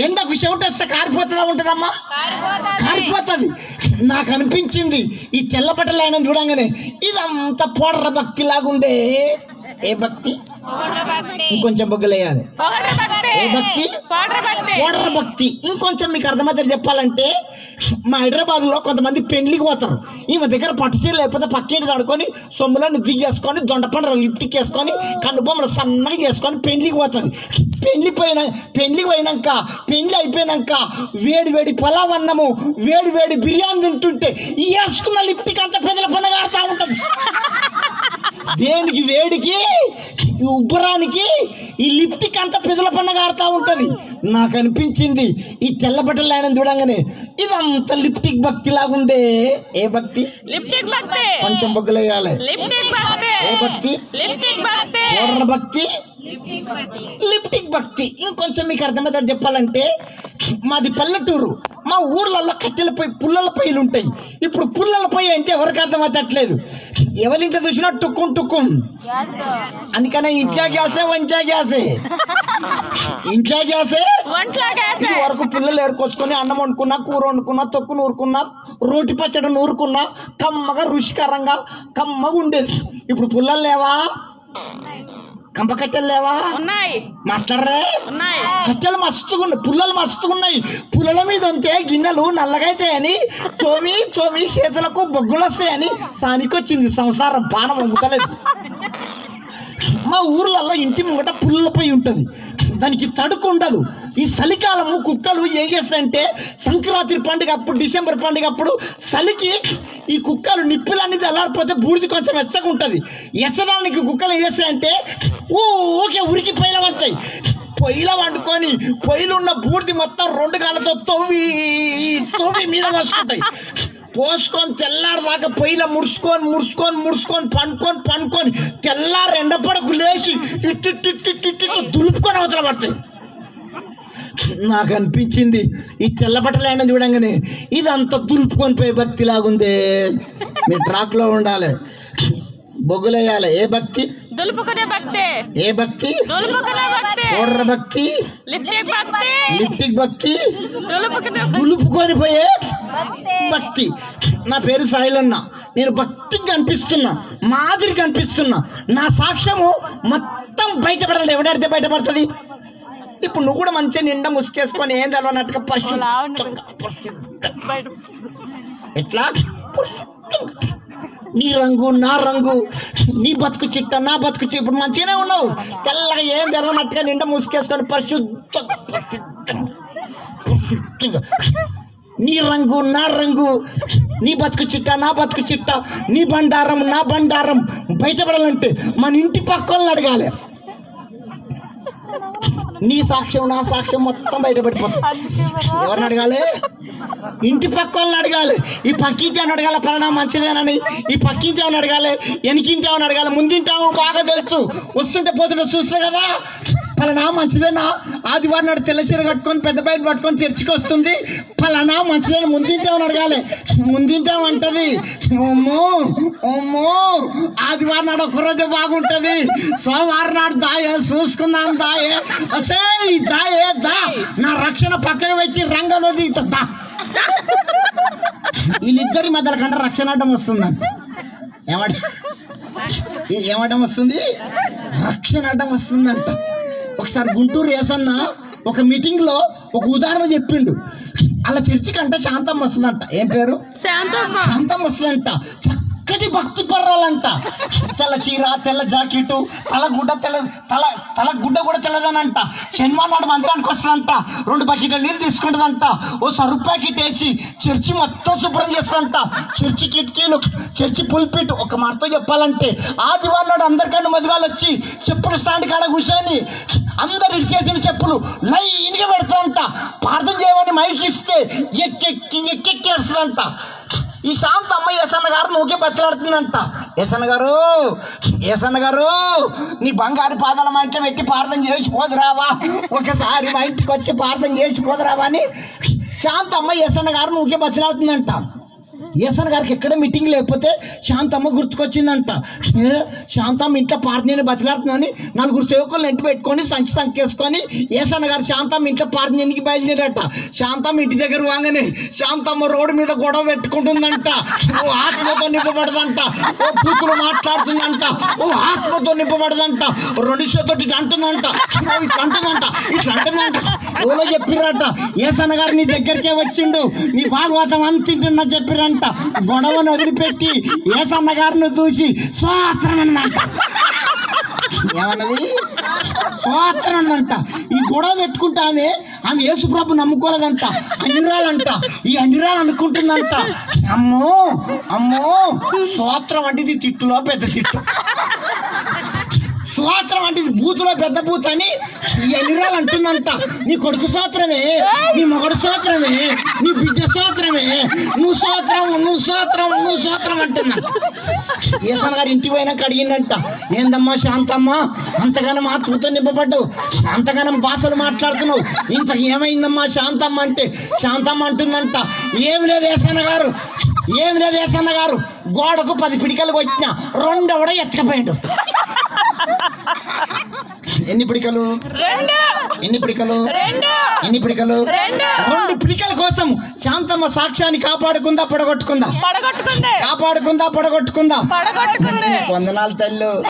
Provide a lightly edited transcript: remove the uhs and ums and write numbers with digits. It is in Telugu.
ఎండకు చెవిటేస్తే కారిపోతుందా ఉంటుందమ్మా? కారిపోతుంది. నాకు అనిపించింది ఈ తెల్ల బట్టలు ఆయన చూడంగానే ఇదంతా పోడర భక్తి లాగుందే. ఏ భక్తి? ఇంకొంచెం బొగ్గలేయాలి. ఏ భక్తి? పోడర భక్తి. ఇంకొంచెం మీకు అర్థమైతే చెప్పాలంటే, మా హైదరాబాద్ లో కొంతమంది పెళ్లికి పోతారు. ఈమె దగ్గర పట్టుచీర లేకపోతే పక్కింటి తడుకొని సొమ్ములను దిగేసుకొని దొండపండ్ర లిప్టిక్ వేసుకొని కన్ను బొమ్మలు సన్నగా చేసుకొని పెళ్లికి పోతుంది. పెళ్లికి పోయినాక పెళ్లి అయిపోయినాక వేడి వేడి పలావ్ అన్నము వేడి వేడి బిర్యానీ తింటుంటే ఈ వేసుకున్న లిప్టిక్ అంతా పెద్దల పండుగ ఆడుతూ ఉంటుంది. దేనికి? వేడికి, ఉబ్బరానికి ఈ లిప్టిక్ అంతా పెదల పండుగ ఆడుతూ ఉంటది. నాకు అనిపించింది ఈ తెల్ల బట్టలు ఆయన చూడంగానే ఇదంతా లిప్టిక్ భక్తి లాగుండే. ఏ భక్తి? కొంచెం బొగ్గలేయాలి. ఏ భక్తి? పోడర భక్తి, లిప్టిక్ భక్తి. ఇంకొంచెం మీకు అర్థమవుతాడు చెప్పాలంటే, మాది పల్లెటూరు. మా ఊర్లలో కట్టెల పొయ్యి పుల్లల పొయ్యిలు ఉంటాయి. ఇప్పుడు పుల్లల పొయ్యి అంటే ఎవరికి అర్థమవుతట్లేదు. ఎవరింట చూసినా టుక్కుం టుక్కుం. అందుకనే ఇంట్లో గ్యాసే వంట గ్యాసే. ఇంట్లో గ్యాసే వరకు పుల్లలు ఏరుకొచ్చుకొని అన్నం వండుకున్నా, కూర వండుకున్నా, తొక్కు నూరుకున్నా, రోటి పచ్చడి నూరుకున్నా కమ్మగా రుచికరంగా కమ్మగా ఉండేది. ఇప్పుడు పుల్లలు లేవా? కంప కట్టెలు లేవా? మాట్లాడరే. కట్టెలు మస్తుగా ఉన్నాయి, పుల్లలు మస్తుగా ఉన్నాయి. పుల్లల మీద ఉంటే గిన్నెలు నల్లగైతాయని తోమి చేతులకు బొగ్గులు వస్తాయని సానికొచ్చింది సంసారం. పానం వంగుతలేదు. మా ఊర్లలో ఇంటి ముంగట పుల్లల పొయ్యి ఉంటుంది. దానికి తడుకు ఉండదు. ఈ చలికాలము కుక్కలు ఏం చేస్తాయంటే, సంక్రాంతి పండుగ అప్పుడు, డిసెంబర్ పండుగ అప్పుడు చలికి ఈ కుక్కలు నిప్పులన్నీ చల్లారిపోతే బూడిది కొంచెం వెచ్చగా ఉంటుంది. ఎచ్చడానికి కుక్కలు ఏం చేస్తాయంటే ఊకే ఉరికి పొయ్యిల వస్తాయి. పొయ్యిలో వండుకొని పొయ్యిలో ఉన్న బూడిది మొత్తం 2 కాళ్ళతో తోవి మీద పోసుకుంటాయి. పోసుకొని తెల్లారిదాకా పొయ్యిలో ముడుచుకొని పండుకొని తెల్లారి ఎండపడకు లేచి ఇట్టు దులుపుకొని అవతల పడతాయి. నాకు అనిపించింది ఈ తెల్ల బట్టలు అయినా చూడంగానే ఇదంతా దులుపుకొని పోయి భక్తి లాగుందే. మీరు ట్రాక్ లో ఉండాలి, బొగ్గులేయాలి. ఏ భక్తి? దులుపుకునే భక్తి. ఏ భక్తి? దులుపుకునే భక్తి. పోడర భక్తి, లిప్టిక్ భక్తి, దులుపుకొని పోయే భక్తి. నా పేరు సాయిలన్న. నేను భక్తికి కనిపిస్తున్నా, మాదిరి కనిపిస్తున్నా. నా సాక్ష్యము మొత్తం బయటపడాలి. ఎవడడితే బయటపడుతుంది? ఇప్పుడు నువ్వు కూడా మంచిగా నిండా ముసుకేసుకొని ఏం తెలవనట్టుగా ఎట్లా నీ రంగు నా రంగు, నీ బతుకు చిట్ట నా బతుకు చిట్ట. ఇప్పుడు మంచిగానే ఉన్నావు, తెల్లగా ఏం తెలవనట్టుగా నిండా ముసుకేసుకొని పరిశుద్ధంగా నీ రంగు నా రంగు, నీ బతుకు చిట్ట నా బతుకు చిట్ట, నీ బండారం నా బండారం బయటపడాలంటే మన ఇంటి పక్క వాళ్ళని అడగాలి. నీ సాక్ష్యం నా సాక్ష్యం మొత్తం బయటపడిపోతుంది. ఎవరిని అడగాలి? ఇంటి పక్క వాళ్ళని అడగాలి. ఈ పక్కింటి అని అడగాలి పలానా మంచిదేనని, ఈ పక్కింటి అని అడగాలి, వెనకింటి అని అడగాలి, ముందింటాము బాగా తెలుసు. వస్తుంటే పోతుంటే చూస్తే కదా పలానా మంచిదేనా, ఆదివారం నాడు తెల్ల చీర కట్టుకొని పెద్ద బయట పట్టుకొని చర్చికి వస్తుంది, పలానా మంచిదేనా ముందింటామని అడగాలి. ముందింటాం అంటది ఓమ్మో ఆదివారం నాడు ఒక్కరోజు బాగుంటది, సోమవారం నాడు దాయే చూసుకుందాం దాయే దాయే దా నా రక్షణ పక్కన పెట్టి రంగంలో దిగుతుందా. వీళ్ళిద్దరి మధ్యలో కంటే రక్షణ అడ్డం వస్తుందంట. ఏమడ్డం వస్తుంది? రక్షణ అడ్డం వస్తుందంట. ఒకసారి గుంటూరు ఏసన్న ఒక మీటింగ్ లో ఒక ఉదాహరణ చెప్పిండు. అలా చర్చికి అంటే శాంతం వస్తుందంట. ఏం పేరు? శాంతం వస్తుందంట. చక్కటి భక్తి పర్రాలంట. తెల్ల చీర, తెల్ల జాకెట్, తల గుడ్డ కూడా తెల్లదనంట. శనివారం నాడు మందిరానికి వస్తుందంట. 2 బకెట్ల నీళ్ళు తీసుకుంటుందంట. ఓ సరుపు ప్యాకెట్ వేసి చర్చి మొత్తం శుభ్రం చేస్తుందంట. చర్చి కిటికీలు, చర్చి పుల్పిట్. ఒక మాటతో చెప్పాలంటే ఆదివారం నాడు అందరికన్నా మధుగాలు వచ్చి చెప్పులు స్టాండ్ కాడ కూర్చొని అందరు ఇచ్చేసిన చెప్పులు లైన్గా పెడతారంట. ప్రార్థన చేయమని మైకి ఇస్తే ఎక్కెక్కి వస్తుందంట. ఈ శాంత అమ్మ ఏసన్న గారు నువ్వుకే బచ్చలాడుతుందంట. ఏసన్న గారు నీ బంగారు పాదాల మా ఇంట్లో పెట్టి ప్రార్థన చేసిపోదురావా, ఒకసారి మా ఇంటికి వచ్చి ప్రార్థన చేసిపోదురావా అని శాంత అమ్మ ఏసన్న గారు నువ్వుకే బచ్చలాడుతుందంట. ఏసన్ గారికి ఎక్కడ మీటింగ్ లేకపోతే శాంతమ్మ గుర్తుకొచ్చిందంట. శాంతమ్మ ఇంట్లో పార్టీని బతిలాడుతుందని 4 సేవకులను ఇంటి పెట్టుకొని సంచి సంకేసుకొని ఏసన్న గారు శాంతమ్మ ఇంట్లో పార్టీకి బయలుదేరట. శాంతమ్మ ఇంటి దగ్గర వాగానే శాంతమ్మ రోడ్డు మీద గొడవ పెట్టుకుంటుందంట. ఓ ఆత్మతో నింపబడదంట, ఓ కూతురు మాట్లాడుతుందంట, ఓ ఆత్మతో నింపబడదంట, 2 చేతులు ఇట్లా అంటుందంట, ఇట్లా అంటుందంట, ఇట్లా అంటుందంట. ఎవరో చెప్పిరట ఏసన్న గారు నీ దగ్గరికే వచ్చిండు, నీ భాగవతం అంతింటున్నా చెప్పిరంట. గొడవను వదిలిపెట్టి ఏసన్న గారిని చూసి స్వాత్రం అన్నంట. ఏమన్నది? స్వాత్రం అన్నంట. ఈ గొడవ పెట్టుకుంటే ఆమె యేసుప్రభు నమ్ముకోలేదంట, అన్నిరాలంట. ఈ అన్నిరాలు అనుకుంటుందంట, అమ్మో అమ్మో స్వాత్రం అంటే ఇది తిట్టులో పెద్ద తిట్టు, స్వాత్రం అంటే ఇది బూతులో పెద్ద బూత్ అని ఈ అన్నిరాలు అంటుందంట. నీ కొడుకు సోత్రమే, నీ మొగడు సోత్రమే, నీ బిడ్డ సోత్రమే, నువ్వు సోత్రం నువ్వు సోత్రం నువ్వు సోత్రం అంటుందంట. ఏసన్న గారు ఇంటికి పోయినాక అడిగిందంట, ఏందమ్మా శాంతమ్మ అంతగానం ఆత్మతో నింపబడ్డావు, అంతగానం భాషలు మాట్లాడుతున్నావు, ఇంత ఏమైందమ్మా శాంతమ్మ అంటే శాంతమ్మ అంటుందంట, ఏమి లేదు ఏసన్న గారు, ఏమి లేదు ఏసన్న గారు, గోడకు 10 పిడికలు కొట్టిన 2 కూడా ఎత్తకపోయాడు. ఎన్ని పిడికలు? 2. ఎన్ని పిడికలు? 2. ఎన్ని పిడికలు? 2 పిడికల కోసం శాంతమ్మ సాక్ష్యాన్ని కాపాడుకుందా పడగొట్టుకుందా? పడగొట్టుకుంది. కాపాడుకుందా పడగొట్టుకుందా? పడగొట్టుకుంది. వందనాలు తల్లు.